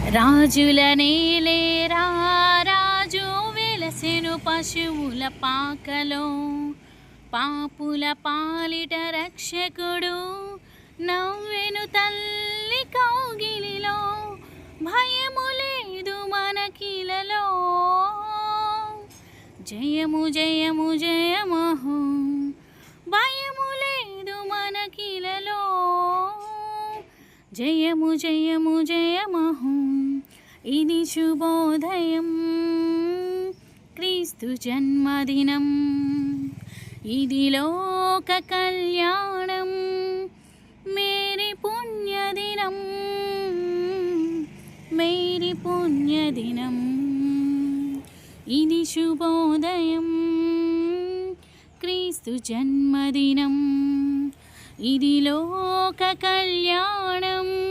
రాజుల నేలేరా రాజు వెలసెను పశువుల పాకలో, పాపుల పాలిట రక్షకుడు నవ్వెను తల్లి కౌగిలిలో. భయము లేదు మనకిలలో, జయము జయము జయమహో. భయము లేదు మనకిలలో, జయము జయము జయమహో. ఇది శుభోదయం, క్రీస్తు జన్మదినం. ఇది లోక కళ్యాణం, మేరీ పుణ్యదినం, మేరీ పుణ్యదినం. ఇది శుభోదయం, క్రీస్తు జన్మదినం. ఇది లోక కళ్యాణం.